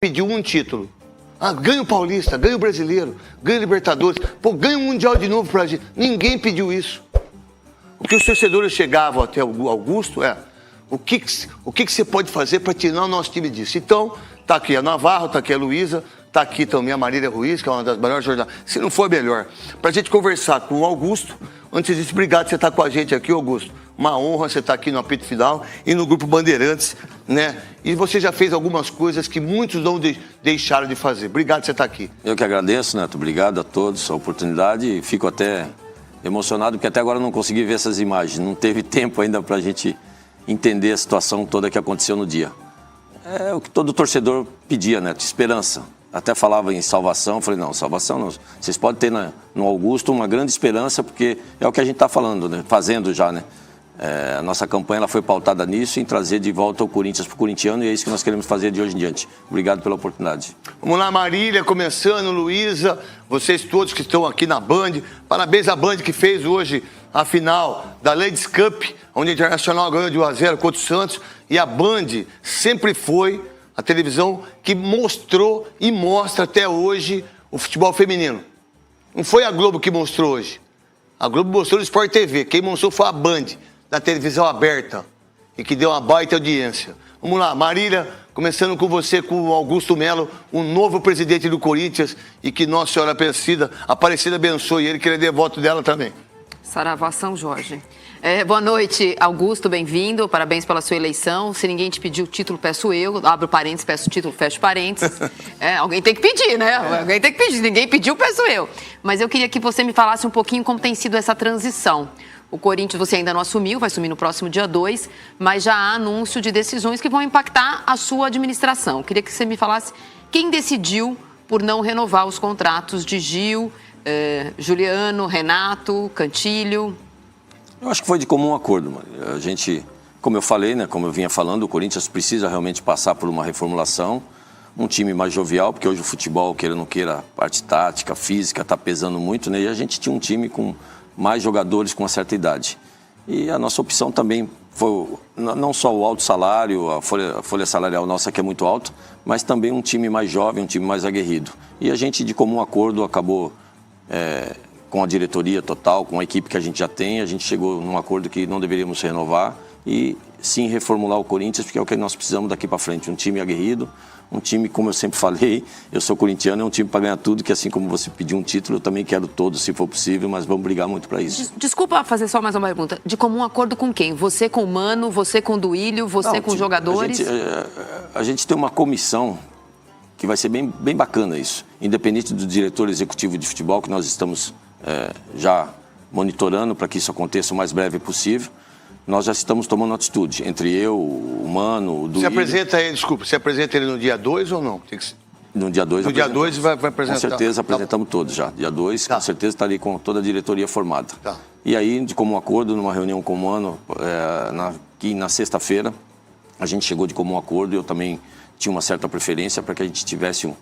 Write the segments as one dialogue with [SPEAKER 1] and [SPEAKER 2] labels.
[SPEAKER 1] pediu um título. Ah, ganha o Paulista, ganha o Brasileiro, ganha o Libertadores, pô, ganha o Mundial de novo pra gente. Ninguém pediu isso. O que os torcedores chegavam até o Augusto é o que você pode fazer para tirar o nosso time disso. Então, tá aqui a Navarro, tá aqui a Luísa, tá aqui também a Marília Ruiz, que é uma das melhores jornalistas, se não for melhor, pra gente conversar com o Augusto. Antes disso, obrigado por você estar com a gente aqui, Augusto. Uma honra você estar aqui no Apito Final e no Grupo Bandeirantes, né? E você já fez algumas coisas que muitos não deixaram de fazer. Obrigado por você estar aqui.
[SPEAKER 2] Eu que agradeço, Neto. Obrigado a todos a oportunidade e fico até emocionado porque até agora eu não consegui ver essas imagens. Não teve tempo ainda para a gente entender a situação toda que aconteceu no dia. É o que todo torcedor pedia, Neto, esperança. Até falava em salvação, falei, não, salvação não. Vocês podem ter no Augusto uma grande esperança, porque é o que a gente está falando, né? Fazendo já, né? A nossa campanha ela foi pautada nisso, em trazer de volta o Corinthians para o corintiano, e é isso que nós queremos fazer de hoje em diante. Obrigado pela oportunidade.
[SPEAKER 1] Vamos lá, Marília, começando, Luísa, vocês todos que estão aqui na Band. Parabéns à Band que fez hoje a final da Ladies Cup, onde a Internacional ganhou de 1-0 contra o Santos, e a Band sempre foi a televisão que mostrou e mostra até hoje o futebol feminino. Não foi a Globo que mostrou hoje. A Globo mostrou no Sport TV. Quem mostrou foi a Band, da televisão aberta, e que deu uma baita audiência. Vamos lá, Marília, começando com você, com o Augusto Melo, o novo presidente do Corinthians, e que Nossa Senhora Aparecida abençoe ele, que ele dê voto dela também.
[SPEAKER 3] Saravá São Jorge. Boa noite, Augusto, bem-vindo, parabéns pela sua eleição. Se ninguém te pediu o título, peço eu. Abro parênteses, peço o título, fecho parênteses. Alguém tem que pedir, né? Alguém tem que pedir. Se ninguém pediu, peço eu. Mas eu queria que você me falasse um pouquinho como tem sido essa transição. O Corinthians você ainda não assumiu, vai assumir no próximo dia 2, mas já há anúncio de decisões que vão impactar a sua administração. Eu queria que você me falasse quem decidiu por não renovar os contratos de Gil, Juliano, Renato, Cantilho.
[SPEAKER 2] Eu acho que foi de comum acordo, mano. A gente, como eu falei, né, como eu vinha falando, o Corinthians precisa realmente passar por uma reformulação, um time mais jovial, porque hoje o futebol, queira ou não queira, a parte tática, física, está pesando muito, né? E a gente tinha um time com mais jogadores com uma certa idade. E a nossa opção também foi não só o alto salário, a folha salarial nossa que é muito alta, mas também um time mais jovem, um time mais aguerrido. E a gente, de comum acordo, acabou com a diretoria total, com a equipe que a gente já tem, a gente chegou num acordo que não deveríamos renovar e sim reformular o Corinthians, porque é o que nós precisamos daqui para frente. Um time aguerrido, um time, como eu sempre falei, eu sou corintiano, é um time para ganhar tudo, que assim como você pediu um título, eu também quero todos, se for possível, mas vamos brigar muito para isso. Desculpa
[SPEAKER 3] fazer só mais uma pergunta. De comum acordo com quem? Você com o Mano, você com o Duílio, você com os jogadores?
[SPEAKER 2] A gente tem uma comissão que vai ser bem bacana isso, independente do diretor executivo de futebol, que nós estamos já monitorando para que isso aconteça o mais breve possível. Nós já estamos tomando atitude, entre eu, o Mano, o Duílio.
[SPEAKER 1] Você apresenta ele no dia 2 ou não? Tem que...
[SPEAKER 2] No dia 2
[SPEAKER 1] No dia 2 vai apresentar?
[SPEAKER 2] Com certeza apresentamos todos já. Dia 2, com certeza estarei com toda a diretoria formada. E aí, de comum acordo, numa reunião com o Mano, na sexta-feira, a gente chegou de comum acordo e eu também tinha uma certa preferência para que a gente tivesse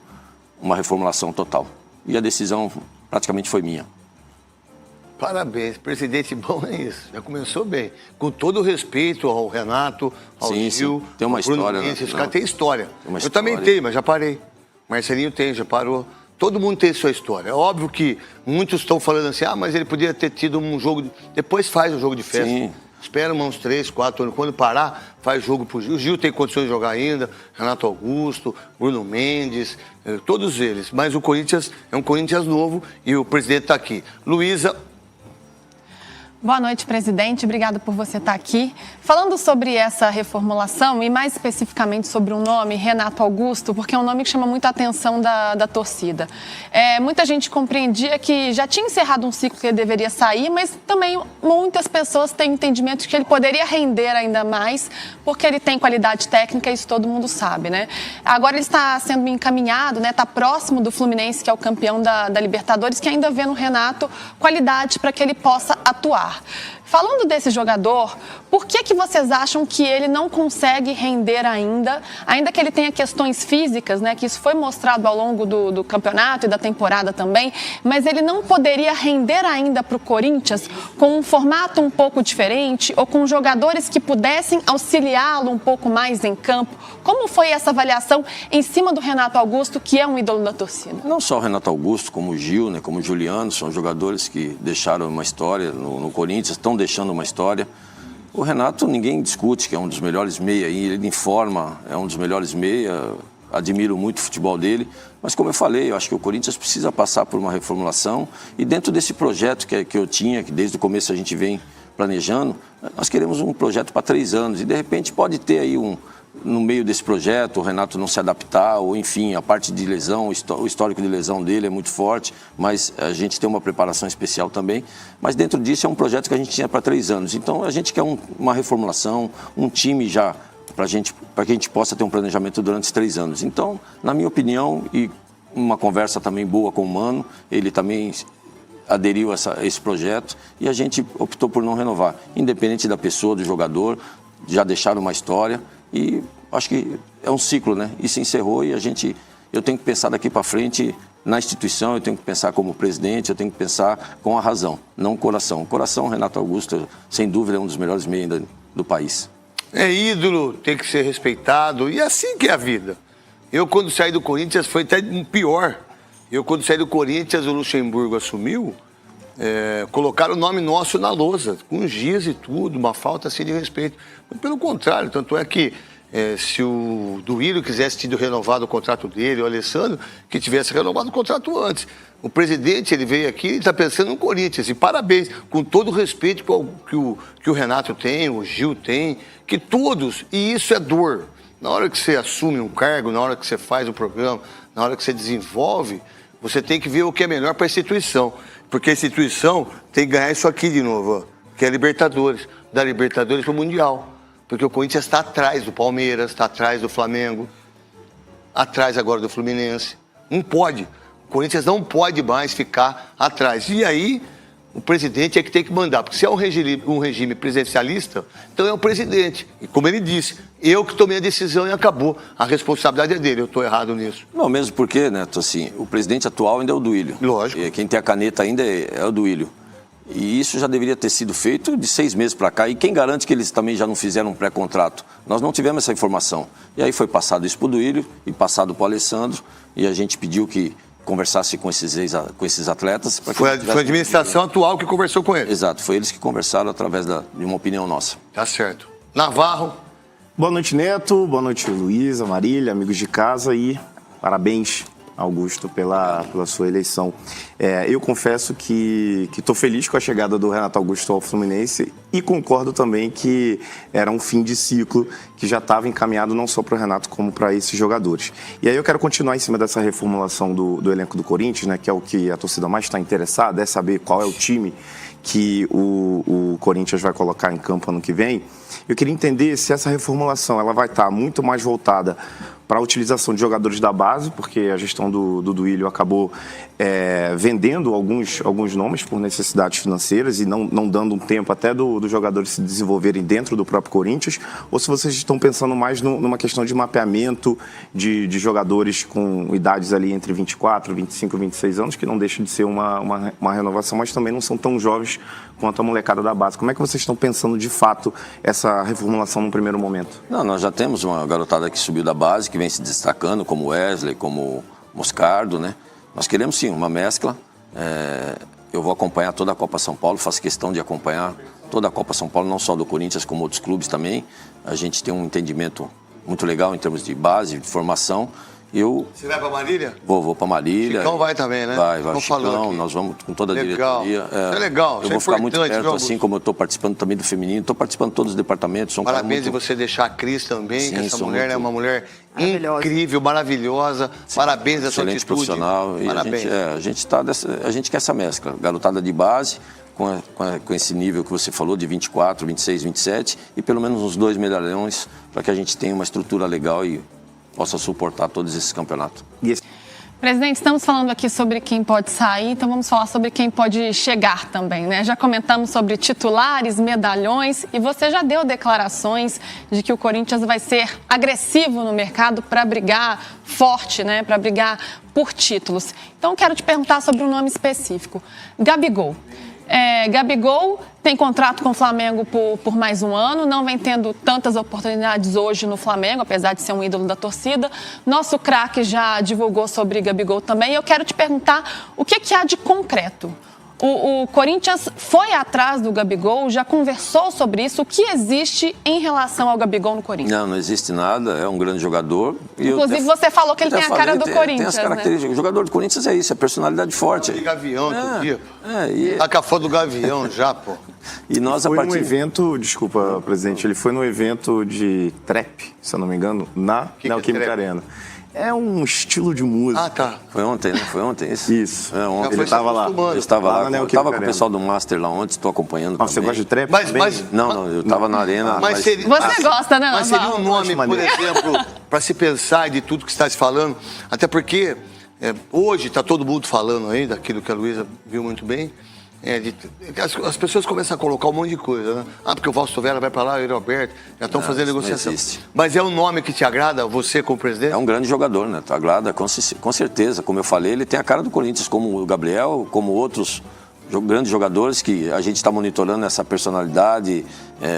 [SPEAKER 2] uma reformulação total. E a decisão praticamente foi minha.
[SPEAKER 1] Parabéns, presidente bom é isso, já começou bem. Com todo o respeito ao Renato, ao Gil,
[SPEAKER 2] tem uma história,
[SPEAKER 1] né? Esse cara tem história. Eu também tenho, mas já parei. Marcelinho tem, já parou. Todo mundo tem sua história. É óbvio que muitos estão falando assim, mas ele podia ter tido um jogo... Depois faz um jogo de festa. Sim. Espera uns 3, 4 anos. Quando parar, faz jogo pro Gil. O Gil tem condições de jogar ainda. Renato Augusto, Bruno Mendes, todos eles. Mas o Corinthians é um Corinthians novo e o presidente está aqui. Luísa...
[SPEAKER 4] Boa noite, presidente. Obrigada por você estar aqui. Falando sobre essa reformulação e mais especificamente sobre o nome Renato Augusto, porque é um nome que chama muita atenção da torcida. Muita gente compreendia que já tinha encerrado um ciclo que ele deveria sair, mas também muitas pessoas têm entendimento de que ele poderia render ainda mais, porque ele tem qualidade técnica, isso todo mundo sabe, né? Agora ele está sendo encaminhado, né? Está próximo do Fluminense, que é o campeão da Libertadores, que ainda vê no Renato qualidade para que ele possa atuar. Falando desse jogador, por que vocês acham que ele não consegue render ainda que ele tenha questões físicas, né, que isso foi mostrado ao longo do campeonato e da temporada também, mas ele não poderia render ainda para o Corinthians com um formato um pouco diferente ou com jogadores que pudessem auxiliá-lo um pouco mais em campo? Como foi essa avaliação em cima do Renato Augusto, que é um ídolo da torcida?
[SPEAKER 2] Não só o Renato Augusto, como o Gil, né, como o Juliano, são jogadores que deixaram uma história no Corinthians, estão deixando uma história. O Renato, ninguém discute que é um dos melhores meia, ele informa, é um dos melhores meia, admiro muito o futebol dele, mas como eu falei, eu acho que o Corinthians precisa passar por uma reformulação e dentro desse projeto que eu tinha, que desde o começo a gente vem planejando, nós queremos um projeto para 3 anos e de repente pode ter aí no meio desse projeto, o Renato não se adaptar, ou enfim, a parte de lesão, o histórico de lesão dele é muito forte, mas a gente tem uma preparação especial também. Mas dentro disso é um projeto que a gente tinha para 3 anos. Então a gente quer uma reformulação, um time já para que a gente possa ter um planejamento durante os 3 anos. Então, na minha opinião, e uma conversa também boa com o Mano, ele também aderiu a esse projeto e a gente optou por não renovar. Independente da pessoa, do jogador, já deixaram uma história. E acho que é um ciclo, né? E se encerrou e eu tenho que pensar daqui para frente na instituição, eu tenho que pensar como presidente, eu tenho que pensar com a razão, não o coração. O coração, Renato Augusto, sem dúvida, é um dos melhores meios do país.
[SPEAKER 1] É ídolo, tem que ser respeitado e assim que é a vida. Eu, quando saí do Corinthians, foi até pior. Quando saí do Corinthians, o Luxemburgo assumiu, colocaram o nome nosso na lousa, com giz e tudo, uma falta assim de respeito. Mas, pelo contrário, tanto é que se o Duílio quisesse ter renovado o contrato dele, o Alessandro, que tivesse renovado o contrato antes. O presidente, ele veio aqui e está pensando no Corinthians. E parabéns, com todo o respeito que o Renato tem, o Gil tem, que todos, e isso é dor. Na hora que você assume um cargo, na hora que você faz um programa, na hora que você desenvolve, você tem que ver o que é melhor para a instituição. Porque a instituição tem que ganhar isso aqui de novo, ó, que é a Libertadores. Da Libertadores para o Mundial. Porque o Corinthians está atrás do Palmeiras, está atrás do Flamengo, atrás agora do Fluminense. Não pode. O Corinthians não pode mais ficar atrás. E aí, o presidente é que tem que mandar. Porque se é um regime presidencialista, então é o presidente. E como ele disse, eu que tomei a decisão e acabou. A responsabilidade é dele, eu estou errado nisso.
[SPEAKER 2] Não, mesmo porque, Neto, assim, o presidente atual ainda é o Duílio.
[SPEAKER 1] Lógico.
[SPEAKER 2] E quem tem a caneta ainda é o Duílio. E isso já deveria ter sido feito de 6 meses para cá. E quem garante que eles também já não fizeram um pré-contrato? Nós não tivemos essa informação. E aí foi passado isso para o Duílio e passado para o Alessandro. E a gente pediu que conversasse com esses atletas.
[SPEAKER 1] Foi a administração atual que conversou com eles.
[SPEAKER 2] Exato, foi eles que conversaram através de uma opinião nossa.
[SPEAKER 1] Tá certo. Navarro.
[SPEAKER 5] Boa noite, Neto. Boa noite, Luísa, Marília, amigos de casa e parabéns, Augusto, pela sua eleição. Eu confesso que estou feliz com a chegada do Renato Augusto ao Fluminense e concordo também que era um fim de ciclo que já estava encaminhado não só para o Renato como para esses jogadores. E aí eu quero continuar em cima dessa reformulação do elenco do Corinthians, né, que é o que a torcida mais está interessada, é saber qual é o time que o Corinthians vai colocar em campo ano que vem. Eu queria entender se essa reformulação ela vai estar muito mais voltada para a utilização de jogadores da base, porque a gestão do Duílio acabou vendendo alguns nomes por necessidades financeiras e não dando um tempo até dos jogadores se desenvolverem dentro do próprio Corinthians, ou se vocês estão pensando mais numa questão de mapeamento de jogadores com idades ali entre 24, 25 e 26 anos, que não deixa de ser uma renovação, mas também não são tão jovens quanto a molecada da base. Como é que vocês estão pensando de fato essa reformulação no primeiro momento?
[SPEAKER 2] Não, nós já temos uma garotada que subiu da base, que vem se destacando, como Wesley, como Moscardo, né? Nós queremos sim uma mescla. Eu vou acompanhar toda a Copa São Paulo, faço questão de acompanhar toda a Copa São Paulo, não só do Corinthians, como outros clubes também. A gente tem um entendimento muito legal em termos de base, de formação.
[SPEAKER 1] Você vai para Marília?
[SPEAKER 2] Vou para Marília.
[SPEAKER 1] Chicão vai também, né?
[SPEAKER 2] Vai,
[SPEAKER 1] Chicão,
[SPEAKER 2] nós vamos com toda a
[SPEAKER 1] legal.
[SPEAKER 2] diretoria.
[SPEAKER 1] Isso é legal,
[SPEAKER 2] eu vou ficar muito perto, assim como eu estou participando também do feminino, estou participando de todos os departamentos.
[SPEAKER 1] Parabéns de você deixar a Cris também,
[SPEAKER 2] Sim,
[SPEAKER 1] que essa mulher é uma mulher incrível, maravilhosa. Sim, parabéns da sua atitude.
[SPEAKER 2] Excelente profissional.
[SPEAKER 1] Parabéns.
[SPEAKER 2] E a gente quer essa mescla, garotada de base, com esse nível que você falou, de 24, 26, 27, e pelo menos uns 2 medalhões, para que a gente tenha uma estrutura legal e possa suportar todos esses campeonatos.
[SPEAKER 4] Presidente, estamos falando aqui sobre quem pode sair, então vamos falar sobre quem pode chegar também, né? Já comentamos sobre titulares, medalhões e você já deu declarações de que o Corinthians vai ser agressivo no mercado para brigar forte, né? Para brigar por títulos. Então, quero te perguntar sobre um nome específico. Gabigol. Gabigol tem contrato com o Flamengo por mais um ano, não vem tendo tantas oportunidades hoje no Flamengo, apesar de ser um ídolo da torcida. Nosso craque já divulgou sobre Gabigol também. Eu quero te perguntar o que há de concreto. O Corinthians foi atrás do Gabigol, já conversou sobre isso. O que existe em relação ao Gabigol no Corinthians?
[SPEAKER 2] Não existe nada, é um grande jogador.
[SPEAKER 4] Inclusive, você falou que ele tem a cara do Corinthians,
[SPEAKER 2] tem as características.
[SPEAKER 4] né?
[SPEAKER 2] O jogador do Corinthians é isso, é personalidade forte.
[SPEAKER 1] De Gavião, outro dia.
[SPEAKER 2] E
[SPEAKER 1] Tá com a foto do Gavião já, pô.
[SPEAKER 2] nós, a
[SPEAKER 5] Foi
[SPEAKER 2] partir...
[SPEAKER 5] num evento, desculpa, presidente, ele foi num evento de trap, se eu não me engano, na
[SPEAKER 1] Que
[SPEAKER 5] Neoquímica
[SPEAKER 1] trap?
[SPEAKER 5] Arena. É um estilo de música.
[SPEAKER 1] Ah, tá.
[SPEAKER 2] Foi ontem, né? Foi ontem isso?
[SPEAKER 5] Isso.
[SPEAKER 2] É, ontem.
[SPEAKER 5] Ele estava lá.
[SPEAKER 2] Eu estava lá,
[SPEAKER 5] na
[SPEAKER 2] eu
[SPEAKER 5] Neoquímica
[SPEAKER 2] estava com o
[SPEAKER 5] Arena.
[SPEAKER 2] pessoal do Master lá ontem, estou acompanhando
[SPEAKER 5] Ah, você
[SPEAKER 2] também.
[SPEAKER 5] gosta de trap?
[SPEAKER 1] Mas
[SPEAKER 2] Não, eu estava na arena.
[SPEAKER 1] Mas seria,
[SPEAKER 4] Você gosta, né,
[SPEAKER 1] Mas seria
[SPEAKER 4] Naval?
[SPEAKER 1] um nome,
[SPEAKER 5] Acho
[SPEAKER 1] por
[SPEAKER 5] maneiro.
[SPEAKER 1] exemplo, para se pensar de tudo que está se falando, até porque hoje está todo mundo falando aí daquilo que a Luísa viu muito bem. As pessoas começam a colocar um monte de coisa, né? Ah, porque o Valso Vera vai para lá, o Yuri Alberto, já estão fazendo
[SPEAKER 2] isso não
[SPEAKER 1] negociação.
[SPEAKER 2] existe.
[SPEAKER 1] Mas é um nome que te agrada, você como presidente?
[SPEAKER 2] É um grande jogador, né? Agrada, com certeza. Como eu falei, ele tem a cara do Corinthians, como o Gabriel, como outros grandes jogadores que a gente está monitorando essa personalidade,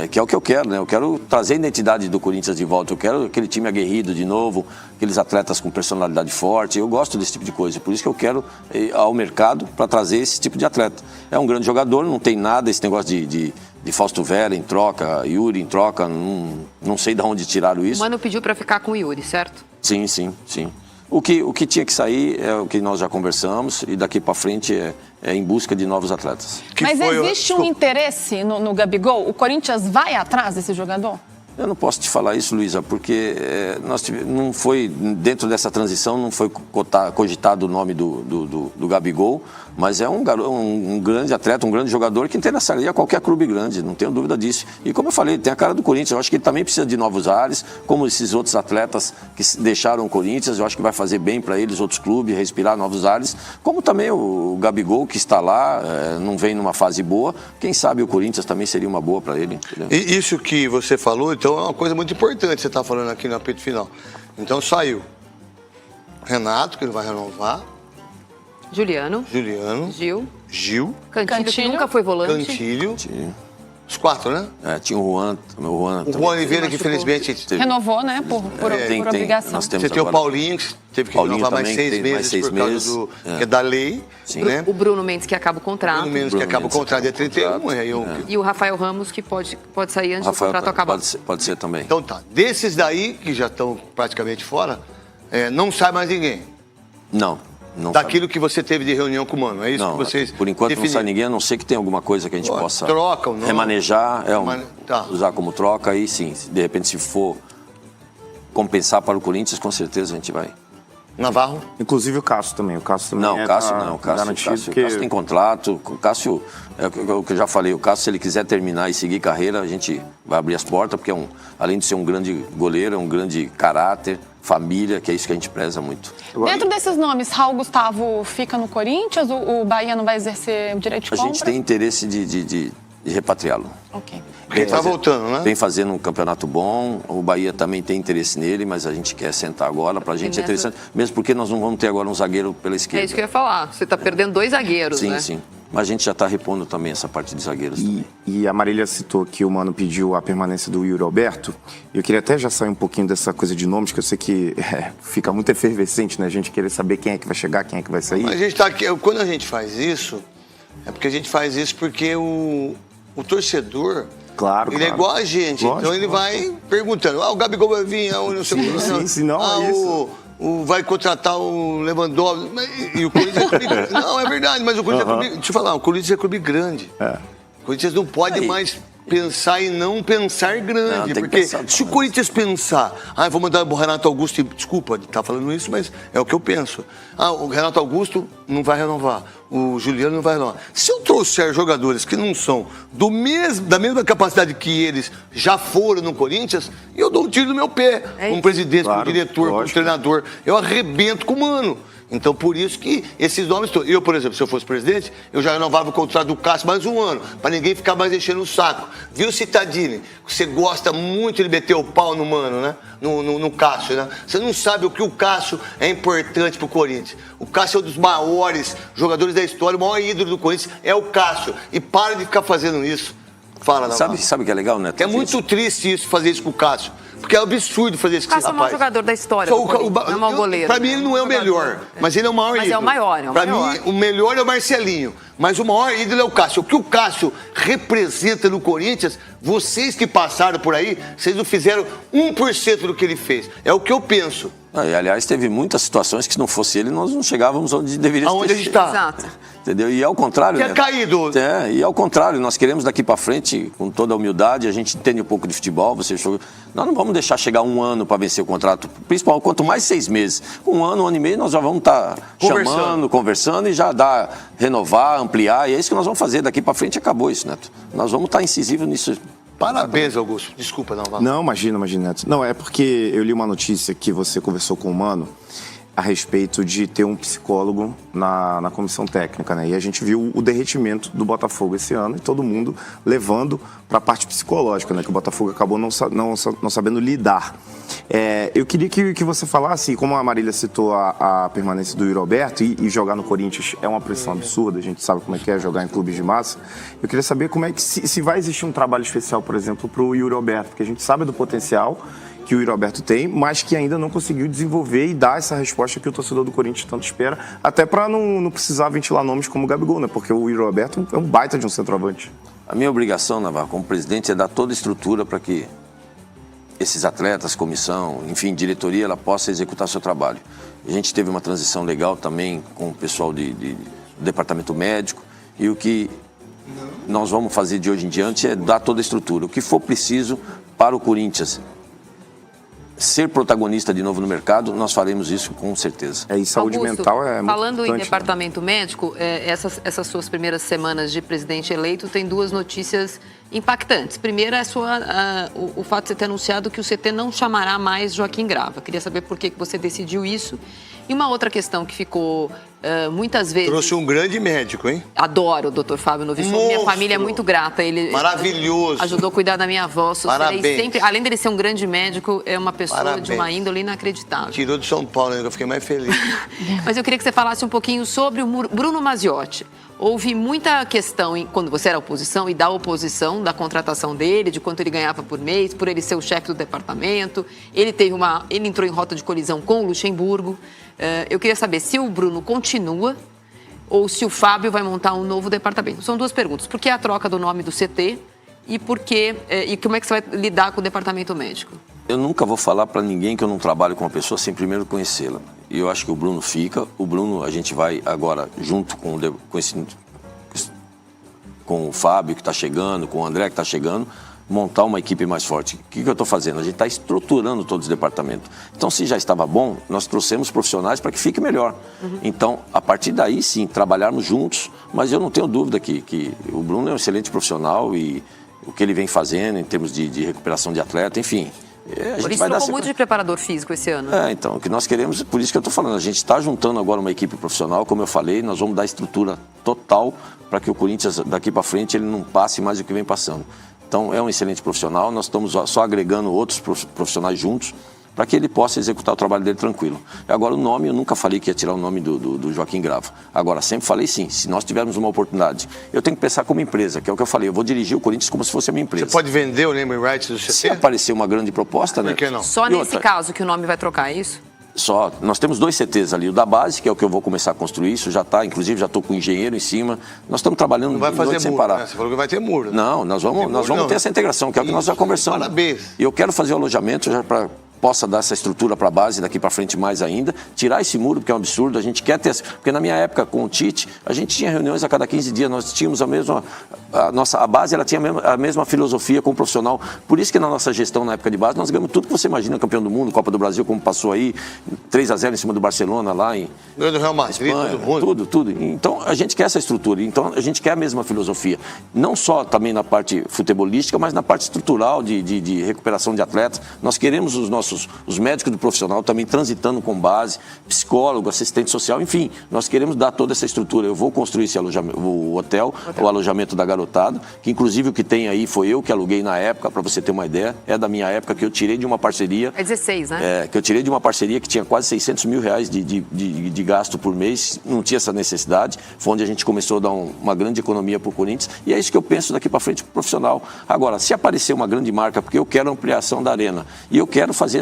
[SPEAKER 2] que é o que eu quero, né? Eu quero trazer a identidade do Corinthians de volta. Eu quero aquele time aguerrido de novo, aqueles atletas com personalidade forte. Eu gosto desse tipo de coisa. Por isso que eu quero ir ao mercado para trazer esse tipo de atleta. É um grande jogador, não tem nada esse negócio de Fausto Vera em troca, Yuri em troca. Não sei de onde tiraram
[SPEAKER 3] O
[SPEAKER 2] isso.
[SPEAKER 3] Mano pediu para ficar com o Yuri, certo?
[SPEAKER 2] Sim. O que tinha que sair é o que nós já conversamos e daqui para frente é em busca de novos atletas.
[SPEAKER 4] Mas existe um interesse no Gabigol? O Corinthians vai atrás desse jogador?
[SPEAKER 2] Eu não posso te falar isso, Luísa, porque não foi, dentro dessa transição, não foi cogitado o nome do Gabigol, mas é um grande atleta, um grande jogador que interessaria a qualquer clube grande, não tenho dúvida disso. E como eu falei, ele tem a cara do Corinthians, eu acho que ele também precisa de novos ares, como esses outros atletas que deixaram o Corinthians, eu acho que vai fazer bem para eles, outros clubes, respirar novos ares, como também o Gabigol, que está lá, não vem numa fase boa, quem sabe o Corinthians também seria uma boa para ele. Entendeu?
[SPEAKER 1] E isso que você falou, então, é uma coisa muito importante, você está falando aqui no apito final. Então saiu Renato, que ele vai renovar,
[SPEAKER 3] Juliano,
[SPEAKER 1] Juliano,
[SPEAKER 3] Gil,
[SPEAKER 1] Cantilho,
[SPEAKER 3] que nunca foi volante.
[SPEAKER 1] Cantilho, os quatro, né?
[SPEAKER 2] Tinha o Juan
[SPEAKER 1] O
[SPEAKER 2] também.
[SPEAKER 1] Juan Oliveira, que
[SPEAKER 3] machucou.
[SPEAKER 1] infelizmente...
[SPEAKER 4] Renovou, né? Por obrigação.
[SPEAKER 2] Nós temos
[SPEAKER 1] Você tem o
[SPEAKER 2] agora-
[SPEAKER 1] Paulinho, que teve que
[SPEAKER 2] Paulinho
[SPEAKER 1] renovar mais
[SPEAKER 2] também,
[SPEAKER 1] 6
[SPEAKER 2] que teve
[SPEAKER 1] meses
[SPEAKER 2] mais 6
[SPEAKER 1] por causa
[SPEAKER 2] meses.
[SPEAKER 1] que é da lei,
[SPEAKER 2] Sim.
[SPEAKER 1] né?
[SPEAKER 3] O Bruno Mendes, que acaba o contrato.
[SPEAKER 1] Pelo menos que acaba o contrato dia 31. Aí
[SPEAKER 3] E o Rafael Ramos, que pode sair antes
[SPEAKER 2] Rafael
[SPEAKER 3] do contrato acabar.
[SPEAKER 2] pode ser também.
[SPEAKER 1] Então tá, desses daí, que já estão praticamente fora, não sai mais ninguém.
[SPEAKER 2] Não
[SPEAKER 1] Daquilo que você teve de reunião com o Mano, é isso
[SPEAKER 2] não,
[SPEAKER 1] que vocês
[SPEAKER 2] por enquanto
[SPEAKER 1] definiram?
[SPEAKER 2] não sai ninguém, a não ser que tenha alguma coisa que a gente possa
[SPEAKER 1] troca ou não.
[SPEAKER 2] remanejar,
[SPEAKER 1] Tá.
[SPEAKER 2] usar como troca, aí sim, de repente se for compensar para o Corinthians, com certeza a gente vai.
[SPEAKER 1] Navarro?
[SPEAKER 5] Inclusive o Cássio também. O Cássio também
[SPEAKER 2] Não, o Cássio não, o
[SPEAKER 5] garantido
[SPEAKER 2] Cássio tem contrato, o Cássio, o que eu já falei, o Cássio, se ele quiser terminar e seguir carreira, a gente vai abrir as portas, porque além de ser um grande goleiro, é um grande caráter, família, que é isso que a gente preza muito.
[SPEAKER 4] Dentro desses nomes, Raul Gustavo fica no Corinthians? O Bahia não vai exercer o direito de
[SPEAKER 2] A
[SPEAKER 4] compra?
[SPEAKER 2] gente tem interesse de repatriá-lo.
[SPEAKER 4] Ok.
[SPEAKER 1] Porque tá voltando, né?
[SPEAKER 2] Vem fazendo um campeonato bom, o Bahia também tem interesse nele, mas a gente quer sentar agora, pra gente é interessante, mesmo porque nós não vamos ter agora um zagueiro pela esquerda.
[SPEAKER 3] É isso que eu ia falar. Você tá perdendo 2 zagueiros,
[SPEAKER 2] Sim,
[SPEAKER 3] né?
[SPEAKER 2] sim. Mas a gente já está repondo também essa parte de zagueiros.
[SPEAKER 5] E a Marília citou que o Mano pediu a permanência do Yuri Alberto. Eu queria até já sair um pouquinho dessa coisa de nomes, que eu sei que fica muito efervescente, né? A gente querer saber quem é que vai chegar, quem é que vai sair.
[SPEAKER 1] Mas a gente tá aqui, quando a gente faz isso, é porque a gente faz isso porque o torcedor,
[SPEAKER 5] Claro,
[SPEAKER 1] ele é igual a gente,
[SPEAKER 5] Lógico,
[SPEAKER 1] então ele vai perguntando, o Gabigol vai vir, o não sei o que.
[SPEAKER 5] Sim, sim, não, é isso.
[SPEAKER 1] Vai contratar o Lewandowski, e o Corinthians é clube grande. Não, é verdade, mas o Corinthians é clube, deixa eu falar, o Corinthians é clube grande. O Corinthians não pode mais pensar em não pensar grande,
[SPEAKER 2] Não, tem que
[SPEAKER 1] porque
[SPEAKER 2] pensar
[SPEAKER 1] se o Corinthians pensar, vou mandar o Renato Augusto, desculpa de estar falando isso, mas é o que eu penso. O Renato Augusto não vai renovar, o Juliano não vai renovar. Se eu trouxer jogadores que não são da mesma capacidade que eles já foram no Corinthians, eu dou um tiro no meu pé, como presidente, como diretor, como treinador, eu arrebento com o Mano. Então, por isso que esses nomes todos... Eu, por exemplo, se eu fosse presidente, eu já renovava o contrato do Cássio mais um ano, para ninguém ficar mais enchendo o saco. Viu, Cittadini? Você gosta muito de meter o pau no Mano, né? No Cássio, né? Você não sabe o que o Cássio é importante pro Corinthians. O Cássio é um dos maiores jogadores da história, o maior ídolo do Corinthians é o Cássio. E para de ficar fazendo isso. Fala, Navarro.
[SPEAKER 2] Sabe o que é legal, Neto?
[SPEAKER 1] É muito triste isso, fazer isso com o Cássio. Porque é absurdo fazer isso com esse
[SPEAKER 3] Cássio é o maior
[SPEAKER 1] rapaz.
[SPEAKER 3] jogador da história do Corinthians, não é o maior goleiro.
[SPEAKER 1] Pra mim ele não é o melhor, mas ele é o maior ídolo.
[SPEAKER 3] Mas é o maior,
[SPEAKER 1] Pra mim o melhor é o Marcelinho, mas o maior ídolo é o Cássio. O que o Cássio representa no Corinthians, vocês que passaram por aí, vocês não fizeram 1% do que ele fez. É o que eu penso.
[SPEAKER 2] E, aliás, teve muitas situações que se não fosse ele, nós não chegávamos onde deveríamos
[SPEAKER 1] Aonde a gente está.
[SPEAKER 3] Exato.
[SPEAKER 2] Entendeu? E ao contrário...
[SPEAKER 1] Que é caído.
[SPEAKER 2] E ao contrário, nós queremos daqui para frente, com toda a humildade, a gente entende um pouco de futebol, nós não vamos deixar chegar um ano para vencer o contrato, principalmente quanto mais 6 meses. Um ano e meio, nós já vamos estar chamando, conversando e já renovar, ampliar, e é isso que nós vamos fazer. Daqui para frente acabou isso, Neto. Nós vamos estar incisivos nisso.
[SPEAKER 1] Parabéns, Augusto. Desculpa, não.
[SPEAKER 5] Não, imagina, Neto. Não, é porque eu li uma notícia que você conversou com o Mano a respeito de ter um psicólogo na comissão técnica, né? E a gente viu o derretimento do Botafogo esse ano e todo mundo levando para a parte psicológica, né? Que o Botafogo acabou não sabendo lidar. Eu queria que você falasse, como a Marília citou a permanência do Yuri Alberto e jogar no Corinthians é uma pressão absurda, a gente sabe como é que é jogar em clubes de massa. Eu queria saber como é que se vai existir um trabalho especial, por exemplo, para o Yuri Alberto, porque a gente sabe do potencial que o Yuri Alberto tem, mas que ainda não conseguiu desenvolver e dar essa resposta que o torcedor do Corinthians tanto espera, até para não precisar ventilar nomes como o Gabigol, né? Porque o Yuri Alberto é um baita de um centroavante.
[SPEAKER 2] A minha obrigação, Navarro, como presidente, é dar toda a estrutura para que esses atletas, comissão, enfim, diretoria, ela possa executar seu trabalho. A gente teve uma transição legal também com o pessoal do departamento médico, e o que nós vamos fazer de hoje em diante é dar toda a estrutura. O que for preciso para o Corinthians ser protagonista de novo no mercado, nós faremos isso com certeza.
[SPEAKER 5] E saúde
[SPEAKER 3] Augusto,
[SPEAKER 5] mental é muito
[SPEAKER 3] falando em
[SPEAKER 5] importante,
[SPEAKER 3] departamento médico, essas suas primeiras semanas de presidente eleito tem 2 notícias impactantes. Primeiro é o fato de você ter anunciado que o CT não chamará mais Joaquim Grava. Queria saber por que você decidiu isso. E uma outra questão que ficou muitas vezes...
[SPEAKER 1] Trouxe um grande médico, hein?
[SPEAKER 3] Adoro o Dr. Fábio Novichon. Minha família é muito grata. Ele
[SPEAKER 1] maravilhoso.
[SPEAKER 3] Ajudou a cuidar da minha avó.
[SPEAKER 1] Parabéns.
[SPEAKER 3] Sempre, além dele ser um grande médico, é uma pessoa de uma índole inacreditável.
[SPEAKER 1] Tirou de São Paulo, né? Eu fiquei mais feliz.
[SPEAKER 3] Mas eu queria que você falasse um pouquinho sobre o Bruno Mazziotti. Houve muita questão, quando você era oposição, e da oposição, da contratação dele, de quanto ele ganhava por mês, por ele ser o chefe do departamento. Ele entrou em rota de colisão com o Luxemburgo. Eu queria saber se o Bruno continua ou se o Fábio vai montar um novo departamento. São 2 perguntas. Por que a troca do nome do CT e como é que você vai lidar com o departamento médico?
[SPEAKER 2] Eu nunca vou falar para ninguém que eu não trabalho com uma pessoa sem primeiro conhecê-la. E eu acho que o Bruno fica. O Bruno, a gente vai agora, junto com o Fábio, que está chegando, com o André, que está chegando, montar uma equipe mais forte. O que eu estou fazendo? A gente está estruturando todos os departamentos. Então, se já estava bom, nós trouxemos profissionais para que fique melhor. Então, a partir daí, sim, trabalharmos juntos. Mas eu não tenho dúvida que o Bruno é um excelente profissional e o que ele vem fazendo em termos de recuperação de atleta, enfim...
[SPEAKER 3] Por isso trocou muito de preparador físico esse ano.
[SPEAKER 2] Então, o que nós queremos, por isso que eu estou falando, a gente está juntando agora uma equipe profissional, como eu falei, nós vamos dar estrutura total para que o Corinthians, daqui para frente, ele não passe mais do que vem passando. Então, é um excelente profissional, nós estamos só agregando outros profissionais juntos para que ele possa executar o trabalho dele tranquilo. Agora, o nome, eu nunca falei que ia tirar o nome do Joaquim Grava. Agora, sempre falei sim, se nós tivermos uma oportunidade, eu tenho que pensar como empresa, que é o que eu falei, eu vou dirigir o Corinthians como se fosse a minha empresa.
[SPEAKER 1] Você pode vender o naming rights do CT?
[SPEAKER 2] Se aparecer uma grande proposta, né?
[SPEAKER 1] Por que não?
[SPEAKER 3] Só nesse caso que o nome vai trocar, é isso?
[SPEAKER 2] Só. Nós temos 2 CTs ali, o da base, que é o que eu vou começar a construir, isso já está, inclusive já estou com o engenheiro em cima. Nós estamos trabalhando
[SPEAKER 1] não vai fazer
[SPEAKER 2] sem
[SPEAKER 1] muro,
[SPEAKER 2] parar.
[SPEAKER 1] Né? Você falou que vai ter muro. Né?
[SPEAKER 2] Não, nós vamos ter essa integração, que é o que nós já conversamos.
[SPEAKER 1] Parabéns.
[SPEAKER 2] E eu quero fazer o alojamento já para possa dar essa estrutura para a base daqui para frente mais ainda, tirar esse muro, porque é um absurdo, a gente quer ter... Porque na minha época com o Tite, a gente tinha reuniões a cada 15 dias, nós tínhamos a base ela tinha a mesma filosofia com o profissional, por isso que na nossa gestão na época de base, nós ganhamos tudo que você imagina, campeão do mundo, Copa do Brasil, como passou aí, 3-0 em cima do Barcelona lá em...
[SPEAKER 1] Ganhou do Real Madrid,
[SPEAKER 2] Espanha, tudo. Então, a gente quer essa estrutura, então a gente quer a mesma filosofia, não só também na parte futebolística, mas na parte estrutural de recuperação de atletas, nós queremos os nossos os médicos do profissional também transitando com base, psicólogo, assistente social, enfim, nós queremos dar toda essa estrutura. Eu vou construir esse alojamento, o hotel, o alojamento da garotada, que inclusive o que tem aí foi eu que aluguei na época, para você ter uma ideia, é da minha época que eu tirei de uma parceria.
[SPEAKER 3] É 16, né?
[SPEAKER 2] Que eu tirei de uma parceria que tinha quase 600 mil reais de gasto por mês, não tinha essa necessidade, foi onde a gente começou a dar uma grande economia para o Corinthians, e é isso que eu penso daqui para frente para o profissional. Agora, se aparecer uma grande marca, porque eu quero ampliação da arena, e eu quero fazer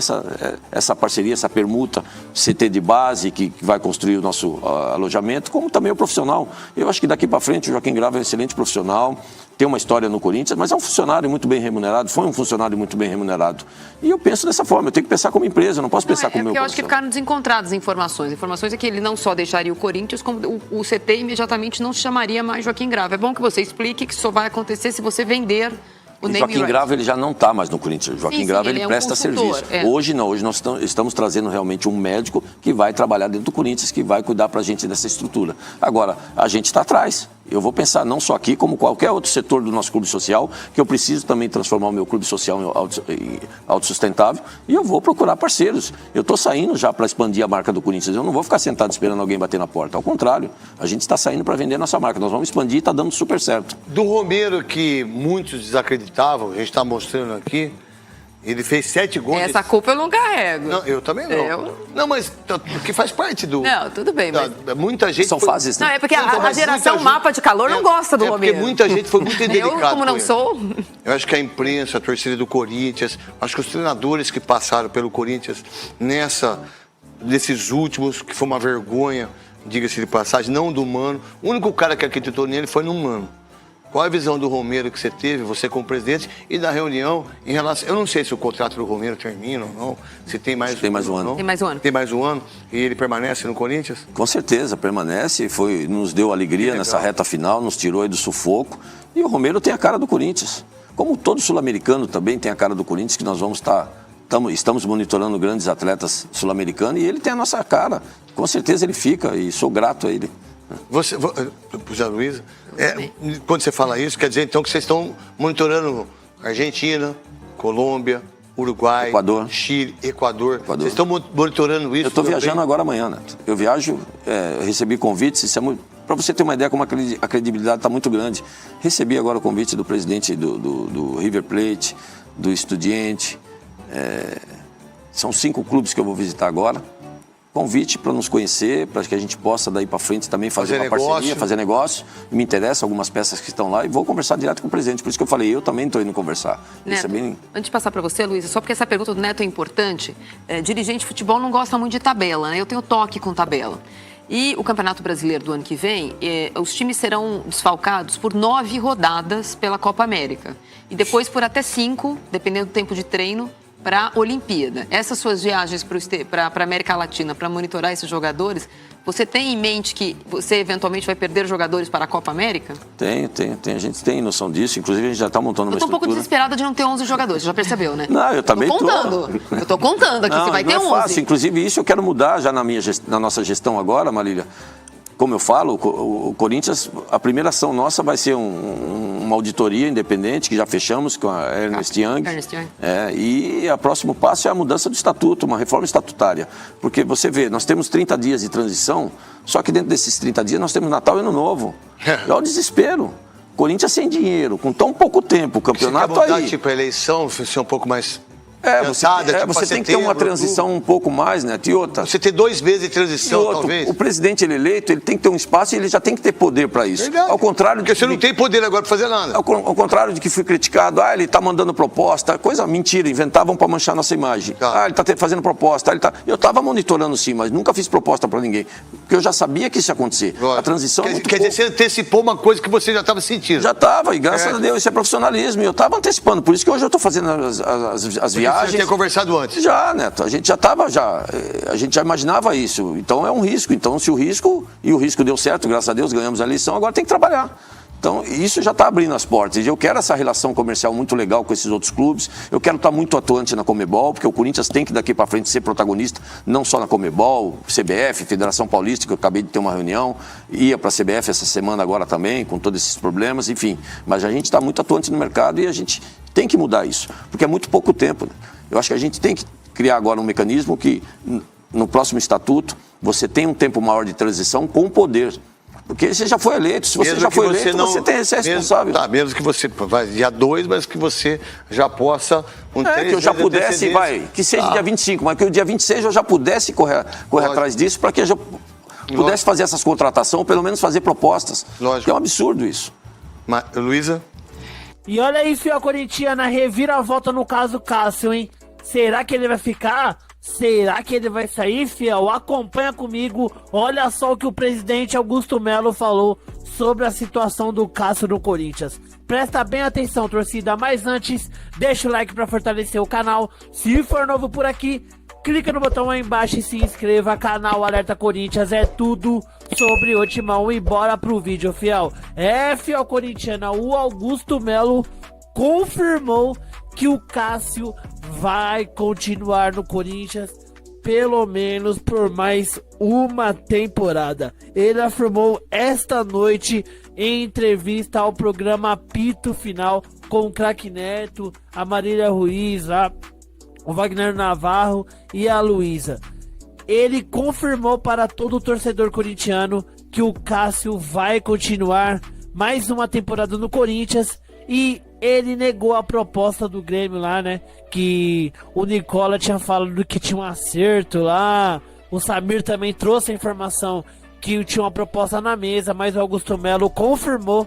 [SPEAKER 2] essa parceria, essa permuta, CT de base, que vai construir o nosso alojamento, como também o profissional. Eu acho que daqui para frente o Joaquim Grava é um excelente profissional, tem uma história no Corinthians, mas é um funcionário muito bem remunerado, foi um funcionário muito bem remunerado. E eu penso dessa forma, eu tenho que pensar como empresa, eu não posso pensar como meu
[SPEAKER 3] porque eu acho que ficaram desencontradas informações. Informações é que ele não só deixaria o Corinthians, como o CT imediatamente não se chamaria mais Joaquim Grava. É bom que você explique que isso só vai acontecer se você vender o name
[SPEAKER 2] Joaquim Grava, ele já não está mais no Corinthians. Joaquim Grava, ele presta serviço. Hoje não, hoje nós estamos trazendo realmente um médico que vai trabalhar dentro do Corinthians, que vai cuidar para a gente dessa estrutura. Agora, a gente está atrás. Eu vou pensar não só aqui, como qualquer outro setor do nosso clube social, que eu preciso também transformar o meu clube social em autossustentável, e eu vou procurar parceiros. Eu estou saindo já para expandir a marca do Corinthians, eu não vou ficar sentado esperando alguém bater na porta. Ao contrário, a gente está saindo para vender a nossa marca, nós vamos expandir e está dando super certo.
[SPEAKER 1] Do Romero, que muitos desacreditavam, a gente está mostrando aqui, ele fez 7 gols.
[SPEAKER 3] Essa culpa eu não carrego.
[SPEAKER 1] Não, eu também não. Não, mas que faz parte do...
[SPEAKER 3] Não, tudo bem, mas...
[SPEAKER 1] Muita gente...
[SPEAKER 2] São fases, né?
[SPEAKER 3] Não, é porque a geração mapa de calor não gosta do Romero.
[SPEAKER 1] Porque muita gente foi muito indelicada.
[SPEAKER 3] Eu, como não sou...
[SPEAKER 1] Eu acho que a imprensa, a torcida do Corinthians, acho que os treinadores que passaram pelo Corinthians nesses últimos, que foi uma vergonha, diga-se de passagem, não do Mano. O único cara que acreditou nele foi no Mano. Qual a visão do Romero que você teve, você como presidente, e da reunião em relação... Eu não sei se o contrato do Romero termina ou não, se tem mais
[SPEAKER 2] um ano.
[SPEAKER 3] Tem mais um ano.
[SPEAKER 1] Tem mais um ano e ele permanece no Corinthians?
[SPEAKER 2] Com certeza, permanece, nos deu alegria nessa reta final, nos tirou aí do sufoco. E o Romero tem a cara do Corinthians. Como todo sul-americano também tem a cara do Corinthians, que nós vamos estamos monitorando grandes atletas sul-americanos, e ele tem a nossa cara. Com certeza ele fica, e sou grato a ele.
[SPEAKER 1] José Luiz, quando você fala isso, quer dizer então que vocês estão monitorando Argentina, Colômbia, Uruguai,
[SPEAKER 2] Equador.
[SPEAKER 1] Chile, Equador. Vocês estão monitorando isso?
[SPEAKER 2] Eu estou viajando agora amanhã, Neto. Eu viajo, recebi convites, isso é muito... Para você ter uma ideia como a credibilidade está muito grande. Recebi agora o convite do presidente do River Plate, do Estudiante. São 5 clubes que eu vou visitar agora. Convite para nos conhecer, para que a gente possa daí para frente também fazer uma parceria, fazer negócio. Me interessa algumas peças que estão lá e vou conversar direto com o presidente. Por isso que eu falei, eu também estou indo conversar.
[SPEAKER 3] Neto, antes de passar para você, Luísa, só porque essa pergunta do Neto é importante, dirigente de futebol não gosta muito de tabela, né? Eu tenho toque com tabela. E o Campeonato Brasileiro do ano que vem, os times serão desfalcados por 9 rodadas pela Copa América. E depois por até 5, dependendo do tempo de treino, para a Olimpíada. Essas suas viagens para a América Latina, para monitorar esses jogadores, você tem em mente que você eventualmente vai perder jogadores para a Copa América?
[SPEAKER 2] Tem. A gente tem noção disso. Inclusive, a gente já está montando uma estrutura.
[SPEAKER 3] Eu estou um pouco desesperada de não ter 11 jogadores, você já percebeu, né?
[SPEAKER 2] Não, eu também estou.
[SPEAKER 3] Eu estou contando aqui, você vai ter 11.
[SPEAKER 2] Não é fácil. Inclusive, isso eu quero mudar já na nossa gestão agora, Marília. Como eu falo, o Corinthians, a primeira ação nossa vai ser uma auditoria independente, que já fechamos com a Ernest Young. E o próximo passo é a mudança do estatuto, uma reforma estatutária. Porque você vê, nós temos 30 dias de transição, só que dentro desses 30 dias nós temos Natal e Ano Novo. É o desespero. Corinthians sem dinheiro, com tão pouco tempo, o campeonato
[SPEAKER 1] você quer mudar,
[SPEAKER 2] aí...
[SPEAKER 1] tipo, a eleição ser um pouco mais...
[SPEAKER 2] Você tem que ter uma transição um pouco mais, né? E outra.
[SPEAKER 1] Você ter 2 meses de transição, talvez.
[SPEAKER 2] O presidente eleito, ele tem que ter um espaço e ele já tem que ter poder para isso.
[SPEAKER 1] Verdade.
[SPEAKER 2] Ao contrário
[SPEAKER 1] porque você não tem poder agora para fazer nada.
[SPEAKER 2] Ao contrário de que fui criticado, ele está mandando proposta, mentira, inventavam para manchar nossa imagem. Ele está fazendo proposta, Eu estava monitorando sim, mas nunca fiz proposta para ninguém, porque eu já sabia que isso ia acontecer.
[SPEAKER 1] Lógico.
[SPEAKER 2] A transição
[SPEAKER 1] quer dizer, você antecipou uma coisa que você já estava sentindo.
[SPEAKER 2] Já estava, e graças a Deus, isso é profissionalismo, e eu estava antecipando, por isso que hoje eu estou fazendo as viagens.
[SPEAKER 1] Você tinha conversado antes?
[SPEAKER 2] Já, Neto, a gente já imaginava isso, então é um risco. Então, se o risco deu certo, graças a Deus, ganhamos a eleição, agora tem que trabalhar. Então, isso já está abrindo as portas. E eu quero essa relação comercial muito legal com esses outros clubes. Eu quero estar muito atuante na Comebol, porque o Corinthians tem que daqui para frente ser protagonista, não só na Comebol, CBF, Federação Paulista, que eu acabei de ter uma reunião, ia para a CBF essa semana agora também, com todos esses problemas, enfim. Mas a gente está muito atuante no mercado e a gente tem que mudar isso, porque é muito pouco tempo. Eu acho que a gente tem que criar agora um mecanismo que, no próximo estatuto, você tem um tempo maior de transição com o poder. Porque você já foi eleito. Se você já foi eleito, você tem esse responsável.
[SPEAKER 1] Mesmo que você vai dia 2, mas que você já possa...
[SPEAKER 2] que eu já pudesse, que seja dia 25, mas que o dia 26 eu já pudesse correr atrás disso para que eu já pudesse fazer essas contratações, ou pelo menos fazer propostas.
[SPEAKER 1] Lógico.
[SPEAKER 2] É um absurdo isso.
[SPEAKER 1] Luísa?
[SPEAKER 6] E olha aí, fiel corintiana, reviravolta no caso Cássio, hein? Será que ele vai ficar? Será que ele vai sair, fiel? Acompanha comigo. Olha só o que o presidente Augusto Melo falou sobre a situação do Cássio no Corinthians. Presta bem atenção, torcida. Mas antes, deixa o like para fortalecer o canal. Se for novo por aqui, clica no botão aí embaixo e se inscreva. Canal Alerta Corinthians é tudo sobre o Timão. E bora pro vídeo, fiel. Fiel corintiana, o Augusto Melo confirmou que o Cássio vai continuar no Corinthians pelo menos por mais uma temporada. Ele afirmou esta noite em entrevista ao programa Apito Final com o Craque Neto, a Marília Ruiz, o Wagner Navarro e a Luísa. Ele confirmou para todo o torcedor corintiano que o Cássio vai continuar mais uma temporada no Corinthians. E ele negou a proposta do Grêmio lá, né? Que o Nicola tinha falado que tinha um acerto lá. O Samir também trouxe a informação que tinha uma proposta na mesa, mas o Augusto Melo confirmou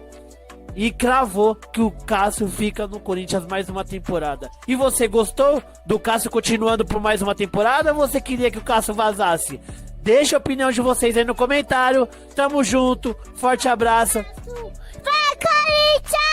[SPEAKER 6] e cravou que o Cássio fica no Corinthians mais uma temporada. E você gostou do Cássio continuando por mais uma temporada ou você queria que o Cássio vazasse? Deixa a opinião de vocês aí no comentário. Tamo junto, forte abraço.
[SPEAKER 7] Vai, Corinthians!